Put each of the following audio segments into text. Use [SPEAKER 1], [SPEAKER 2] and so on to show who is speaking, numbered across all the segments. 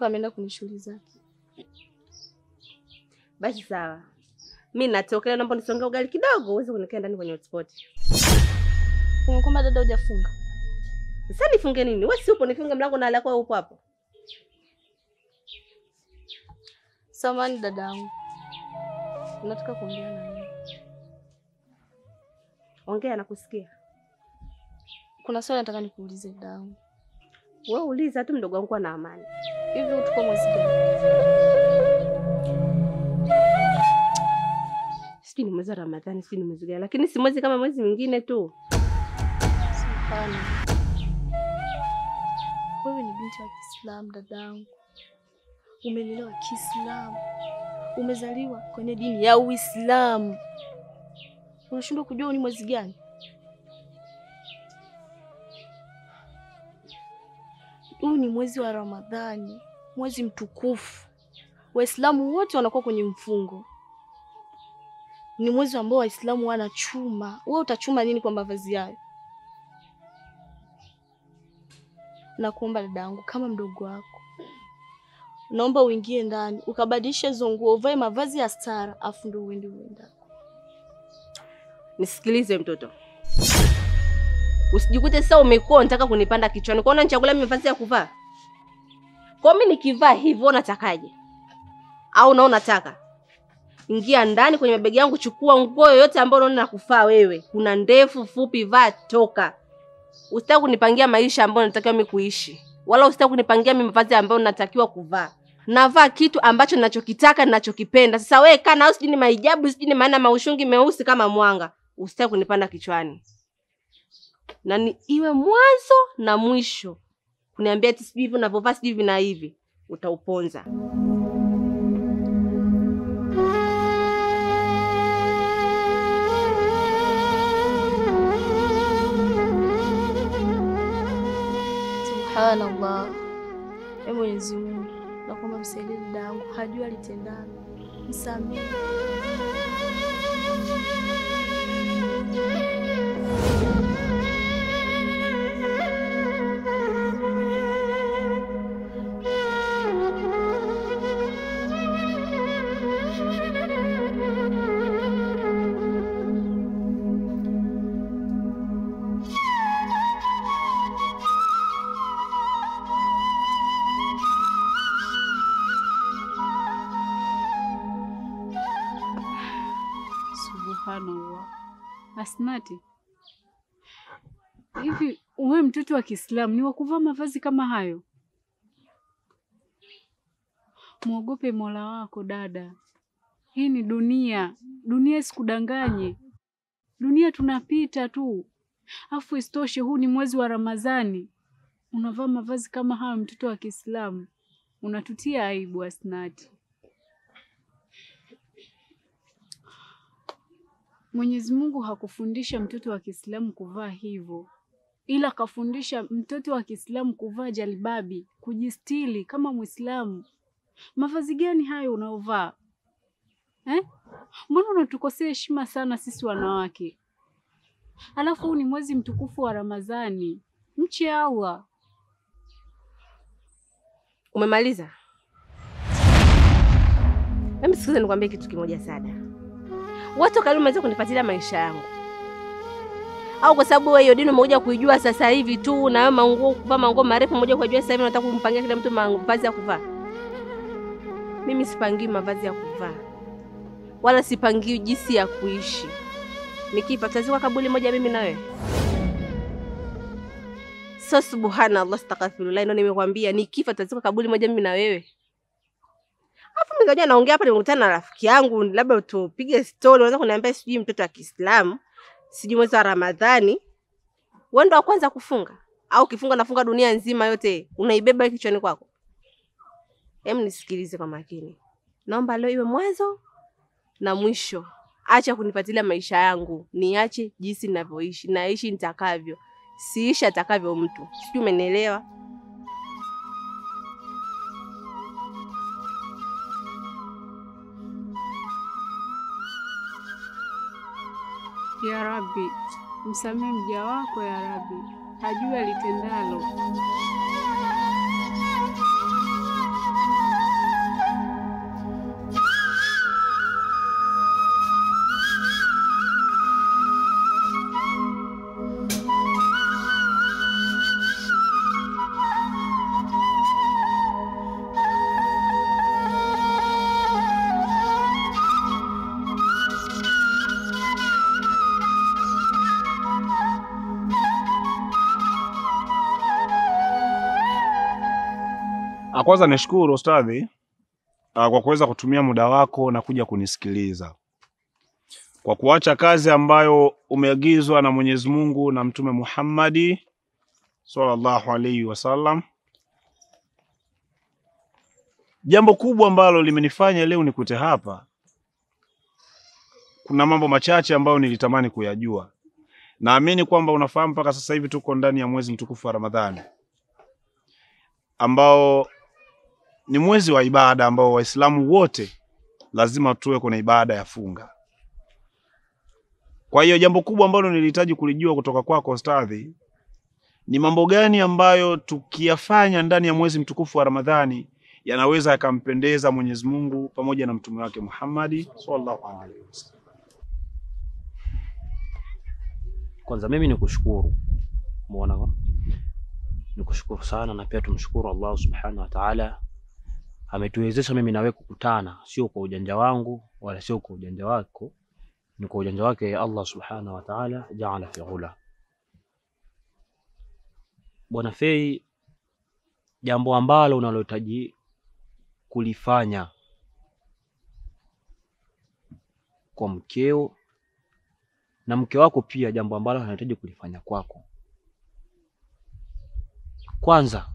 [SPEAKER 1] Ameenda kwenye shughuli zake.
[SPEAKER 2] Basi sawa. Mimi natoka, naomba nisongee ugali kidogo uweze kunikaa ndani kwenye hotspot.
[SPEAKER 1] Umekwamba dada hujafunga?
[SPEAKER 2] Sasa nifunge nini? Wewe si upo, nifunge mlango na alako upo hapo.
[SPEAKER 1] Samahani dadangu. Nataka kuongea na wewe.
[SPEAKER 2] Ongea, nakusikia.
[SPEAKER 1] Kuna swali nataka nikuulize dadangu.
[SPEAKER 2] Wewe uliza tu, mdogo wangu kwa na amani.
[SPEAKER 1] Hivi utuko mwezi gani?
[SPEAKER 2] Sisi ni mwezi wa Ramadhani, sisi ni mwezi gani? Lakini si mwezi kama mwezi mwingine tu.
[SPEAKER 1] Hapana. Wewe ni binti wa Kiislamu dadangu. Umelelewa Kiislamu. Umezaliwa kwenye dini ya Uislamu. Unashindwa kujua ni mwezi gani? Huu ni mwezi wa Ramadhani, mwezi mtukufu. Waislamu wote wanakuwa kwenye mfungo. Ni mwezi ambao Waislamu wanachuma. Wewe utachuma nini kwa mavazi hayo? Nakuomba dadangu kama mdogo wako, naomba uingie ndani, ukabadilisha hizo nguo, uvae mavazi ya stara, afu ndio uende uenda.
[SPEAKER 2] Nisikilize mtoto. Usijikute sasa umekuwa unataka kunipanda kichwani. Kwaona nichagulia mimi mavazi ya kuvaa? Kwa mimi nikivaa hivyo unatakaje? Au unaona unataka? Ingia ndani kwenye mabegi yangu, chukua nguo yoyote ambayo unaona nakufaa wewe. Kuna ndefu, fupi, vaa, toka. Usitaki kunipangia maisha ambayo natakiwa mimi kuishi. Wala usitaki kunipangia mimi mavazi ambayo natakiwa kuvaa. Navaa kitu ambacho ninachokitaka, ninachokipenda. Sasa wewe kana au sijini maijabu, sijini maana maushungi meusi kama mwanga. Usitaki kunipanda kichwani. Na ni iwe mwanzo na mwisho. Kuniambia eti sijui hivi unavyovaa sijui hivi na hivi. Utauponza.
[SPEAKER 1] Subhanallah. Ee Mwenyezi Mungu, nakuomba msaidie dada yangu, hajui alitendalo. Msamehe.
[SPEAKER 3] Subhanallah. Asnati, hivi wewe mtoto wa Kiislamu ni wakuvaa mavazi kama hayo? Muogope Mola wako dada. Hii ni dunia. Dunia isikudanganye. Dunia tunapita tu. Afu isitoshe huu ni mwezi wa Ramadhani. Unavaa mavazi kama hayo mtoto wa Kiislamu. Unatutia aibu Asnati. Mwenyezi Mungu hakufundisha mtoto wa Kiislamu kuvaa hivyo, ila kafundisha mtoto wa Kiislamu kuvaa jalbabi, kujistili kama Muislamu. Mavazi gani hayo unaovaa? Mbona unatukosea heshima sana sisi wanawake? Alafu huu ni mwezi mtukufu wa Ramadhani. Mche Allah.
[SPEAKER 2] Umemaliza? Mimi sikiza nikwambie kitu kimoja Sada. Watu kali umeweza kunifuatilia maisha yangu. Au kwa sababu wewe hiyo dini umekuja kuijua sasa hivi tu na wewe manguo kuvaa manguo marefu mmoja kujua sasa hivi unataka kumpangia kila mtu mavazi ya kuvaa. Mimi sipangii mavazi ya kuvaa. Wala sipangii jinsi ya kuishi. Nikifa tutazikwa kaburi moja mimi na wewe. So subhanallah, astaghfirullah, ndio nimekwambia nikifa tutazika kaburi moja mimi na wewe. Hapo mimi naongea hapa, nimekutana na rafiki yangu, labda tupige story, unaweza kuniambia sijui mtoto wa Kiislamu, sijui mwezi wa Ramadhani, wewe ndo wa kwanza kufunga au kifunga nafunga dunia nzima yote unaibeba kichwani kwako? Hem, nisikilize kwa makini. Naomba leo iwe mwanzo na mwisho. Acha kunipatilia maisha yangu, niache jinsi ninavyoishi, naishi nitakavyo, siishi atakavyo mtu. Sijui umenielewa?
[SPEAKER 3] Ya Rabbi, msamehe mja wako ya Rabbi, hajui alitendalo.
[SPEAKER 4] Kwanza nishukuru Ustadhi kwa kuweza kutumia muda wako na kuja kunisikiliza. Kwa kuacha kazi ambayo umeagizwa na Mwenyezi Mungu na Mtume Muhammadi sallallahu alaihi wasallam. Jambo kubwa ambalo limenifanya leo nikute hapa, kuna mambo machache ambayo nilitamani kuyajua. Naamini kwamba unafahamu mpaka sasa hivi tuko ndani ya mwezi mtukufu wa Ramadhani, ambao ni mwezi wa ibada ambao Waislamu wote lazima tuwe kuna ibada ya funga. Kwa hiyo jambo kubwa ambalo nilihitaji kulijua kutoka kwako Ustadhi, ni mambo gani ambayo tukiyafanya ndani ya mwezi mtukufu wa Ramadhani yanaweza yakampendeza Mwenyezi Mungu pamoja na mtume wake Muhammad sallallahu alaihi wasallam.
[SPEAKER 5] Kwanza mimi nikushukuru. Muona? Nikushukuru sana, na pia tumshukuru Allah subhanahu wa ta'ala ametuwezesha mimi na wewe kukutana, sio kwa ujanja wangu wala sio kwa ujanja wako, ni kwa ujanja wake Allah subhanahu wa ta'ala jaala fi ghula. Bwana Fei, jambo ambalo unalohitaji kulifanya kwa mkeo na mke wako pia, jambo ambalo anahitaji kulifanya kwako, kwanza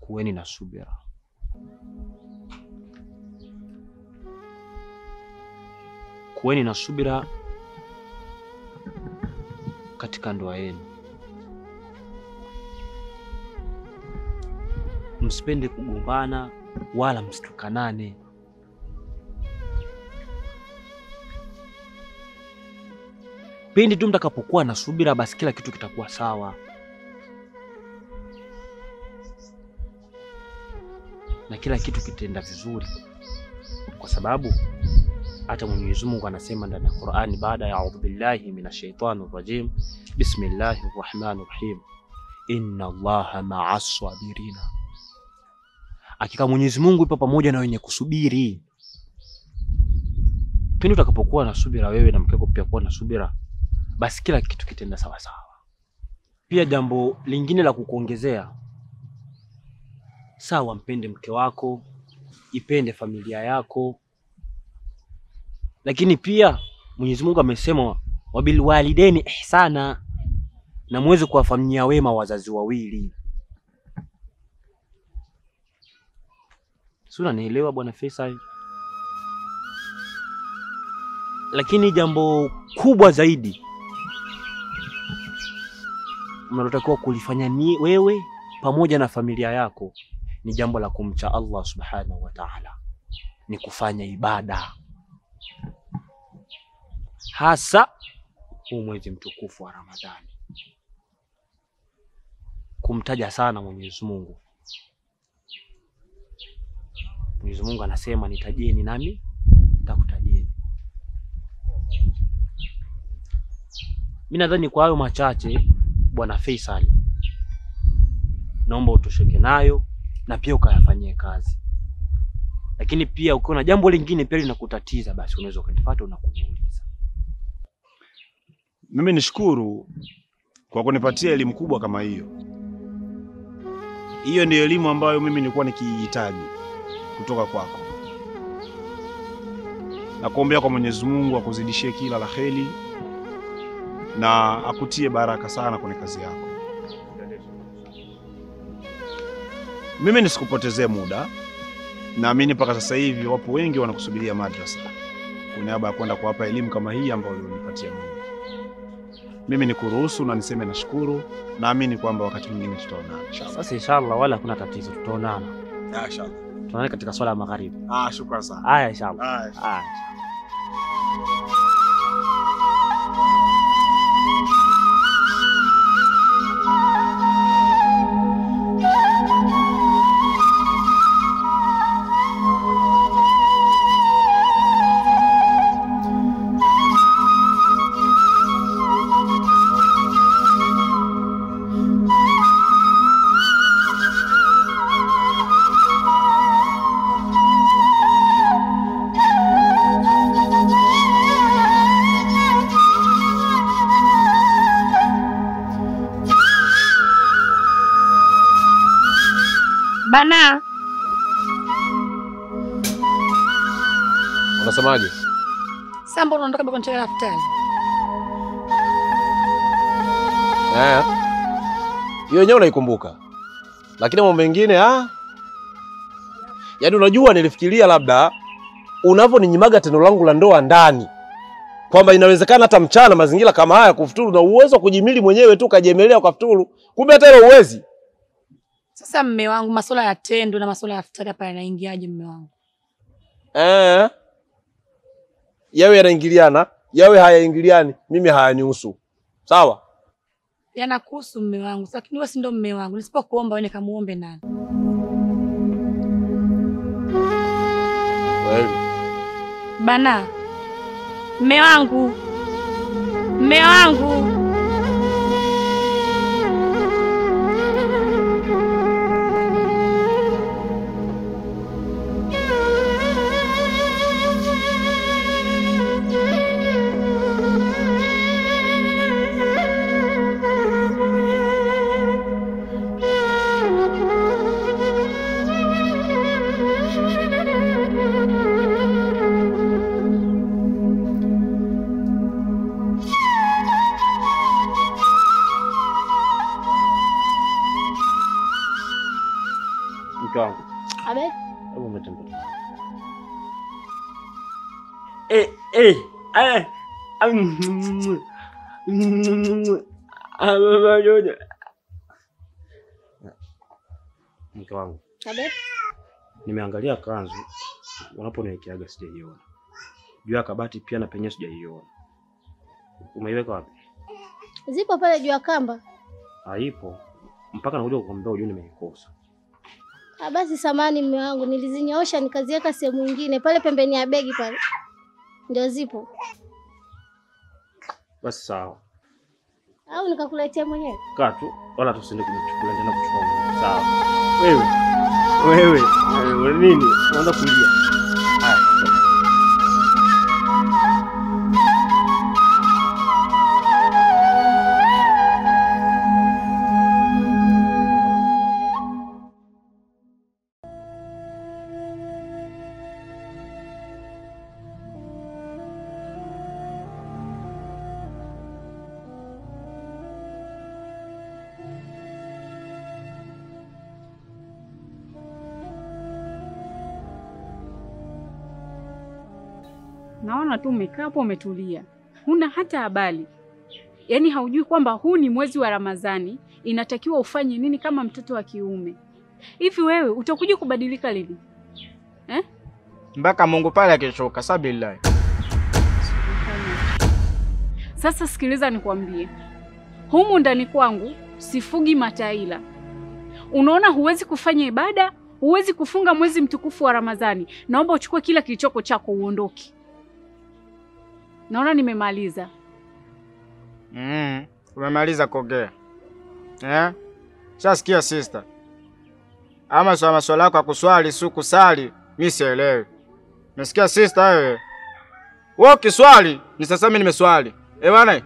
[SPEAKER 5] kuweni na subira. Kuweni na subira katika ndoa yenu. Msipende kugombana wala msitukanane. Pindi tu mtakapokuwa na subira, basi kila kitu kitakuwa sawa. Na kila kitu kitaenda vizuri, kwa sababu hata Mwenyezi Mungu anasema ndani ya Qur'ani, baada ya a'udhu billahi minash shaitani rajim, bismillahir rahmanir rahim, inna Allaha ma'as sabirina. Hakika Mwenyezi Mungu yupo pamoja na wenye kusubiri. Pindi utakapokuwa na subira wewe na mkeo pia kuwa na subira, basi kila kitu kitenda sawa sawa. Pia jambo lingine la kukuongezea, sawa, mpende mke wako, ipende familia yako, lakini pia Mwenyezi Mungu amesema wabil walidaini ihsana, na muweze kuwafanyia wema wazazi wawili. Sura nielewa Bwana Faisal. Lakini jambo kubwa zaidi mnalotakiwa kulifanya ni wewe pamoja na familia yako, ni jambo la kumcha Allah subhanahu wa ta'ala, ni kufanya ibada, hasa huu mwezi mtukufu wa Ramadhani, kumtaja sana Mwenyezi Mungu. Mwenyezi Mungu anasema nitajieni nami nitakutajieni. Mimi nadhani kwa hayo machache Bwana Faisal, naomba utosheke nayo na pia ukayafanyie kazi. Lakini pia ukiona jambo lingine pia linakutatiza, basi unaweza ukanifuata na kuniuliza.
[SPEAKER 4] Mimi nishukuru kwa kunipatia elimu kubwa kama hiyo. Hiyo ndio elimu ambayo mimi nilikuwa nikihitaji kutoka kwako. Na kuombea kwa Mwenyezi Mungu akuzidishie kila la kheri na akutie baraka sana kwenye kazi yako. Mimi nisikupotezee muda. Naamini mpaka sasa hivi wapo wengi wanakusubiria madrasa kwa niaba ya kwenda kuwapa elimu kama hii ambayo ulinipatia mimi. Mimi nikuruhusu na niseme nashukuru. Naamini kwamba wakati mwingine tutaonana inshallah.
[SPEAKER 5] Sasa inshallah wala hakuna tatizo, tutaonana.
[SPEAKER 4] Inshallah.
[SPEAKER 5] Tunaona katika swala ya magharibi.
[SPEAKER 4] Shukrani sana.
[SPEAKER 5] Haya inshallah. Haya.
[SPEAKER 6] Bana.
[SPEAKER 7] Unasemaje?
[SPEAKER 6] Sambo unaondoka baba nitaka daftari.
[SPEAKER 7] Hiyo yenyewe unaikumbuka. Lakini mambo mengine yaani unajua nilifikiria labda unavyoninyamaga tendo langu la ndoa ndani. Kwamba inawezekana hata mchana mazingira kama haya kufuturu na uwezo wa kujimili mwenyewe tu kajemelea kwa futuru. Kumbe hata ile uwezi.
[SPEAKER 6] Sasa mme wangu masuala ya tendo na masuala ya futari hapa yanaingiaje mme wangu?
[SPEAKER 7] Yawe yanaingiliana, yawe hayaingiliani, mimi hayanihusu. Sawa?
[SPEAKER 6] Yanakuhusu mme wangu, lakini wewe si ndo mme wangu. Nisipokuomba wewe nikamuombe nani?
[SPEAKER 7] Kweli.
[SPEAKER 6] Bana. Mme wangu. Mme wangu.
[SPEAKER 5] Mke wangu.
[SPEAKER 1] Abe?
[SPEAKER 5] Hebu umetembea. Mke wangu.
[SPEAKER 1] Abe?
[SPEAKER 5] Nimeangalia kanzu unaponiwekeaga sijaiona. Juu ya kabati pia na penye sijaiona. Umeiweka wapi?
[SPEAKER 1] Zipo pale juu ya kamba.
[SPEAKER 5] Haipo. Mpaka nakuja kukuambia ujue nimeikosa.
[SPEAKER 1] Basi samani mume wangu, nilizinyoosha nikaziweka sehemu nyingine pale pembeni ya begi pale. Ndio zipo.
[SPEAKER 5] Basi sawa.
[SPEAKER 1] Au nikakuletea mwenyewe?
[SPEAKER 5] Kaa tu, wala tusinde kuchukua tena kuchukua. Sawa. Wewe nini? Unaanza kulia. Haya.
[SPEAKER 3] Naona tu umekaa hapo umetulia. Huna hata habari. Yaani haujui kwamba huu ni mwezi wa Ramadhani, inatakiwa ufanye nini kama mtoto wa kiume. Hivi wewe utakuja kubadilika lini?
[SPEAKER 8] Mpaka Mungu pale akishuka sabillahi.
[SPEAKER 3] Sasa sikiliza nikwambie. Humu ndani kwangu sifugi mataila. Unaona huwezi kufanya ibada, huwezi kufunga mwezi mtukufu wa Ramadhani. Naomba uchukue kila kilichoko chako uondoke. Naona nimemaliza.
[SPEAKER 8] Umemaliza kuongea. Shasikia sister. Ama swala yako ya kuswali si kusali, mimi sielewi. Nasikia sister wewe. Wewe ukiswali, ni sasa mimi nimeswali. Bwana.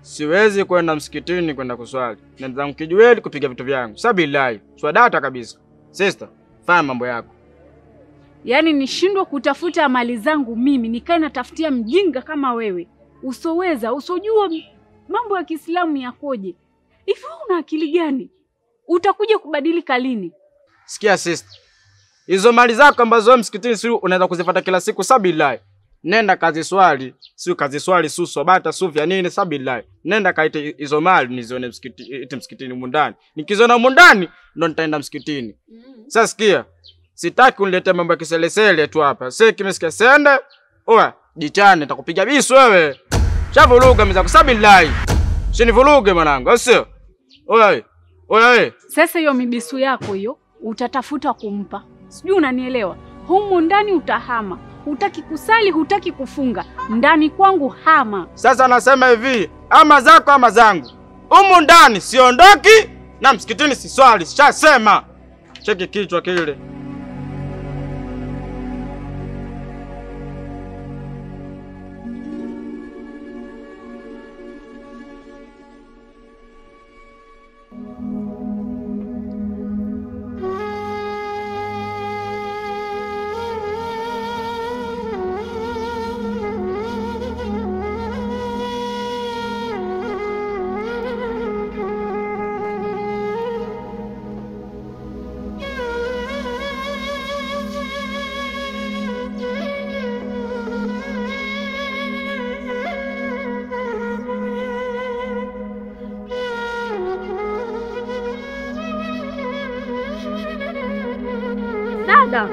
[SPEAKER 8] siwezi kwenda msikitini kwenda kuswali. Naenda zangu kijiweni kupiga vitu vyangu. Sabillahi, swadata kabisa. Sister, fanya mambo yako.
[SPEAKER 3] Yaani nishindwa kutafuta mali zangu mimi, nikae natafutia mjinga kama wewe. Usoweza, usojua mambo ya Kiislamu yakoje. Hivi wewe una akili gani? Utakuja kubadilika lini?
[SPEAKER 8] Sikia sister. Hizo mali zako ambazo wewe msikitini si unaweza kuzifuata kila siku. Sabillahi. Nenda kazi swali, si kazi swali suso bata sufya nini. Sabillahi. Nenda kaite hizo mali nizione msikitini mundani. Nikiziona mundani ndo nitaenda msikitini. Sasa sikia. Sitaki uniletee mambo ya kiselesele tu hapa. Sasa kimesikia sende. Oa, jichane nitakupiga bisu wewe. Shavuruga mzako. Sabillahi. Usinivuruge mwanangu, au sio? Oa. Oa.
[SPEAKER 3] Sasa hiyo mibisu yako hiyo utatafuta kumpa. Sijui unanielewa? Humu ndani utahama. Hutaki kusali, hutaki kufunga. Ndani kwangu hama.
[SPEAKER 8] Sasa nasema hivi, ama zako ama zangu. Humu ndani siondoki na msikitini siswali. Shasema. Cheki kichwa kile.
[SPEAKER 1] Dada,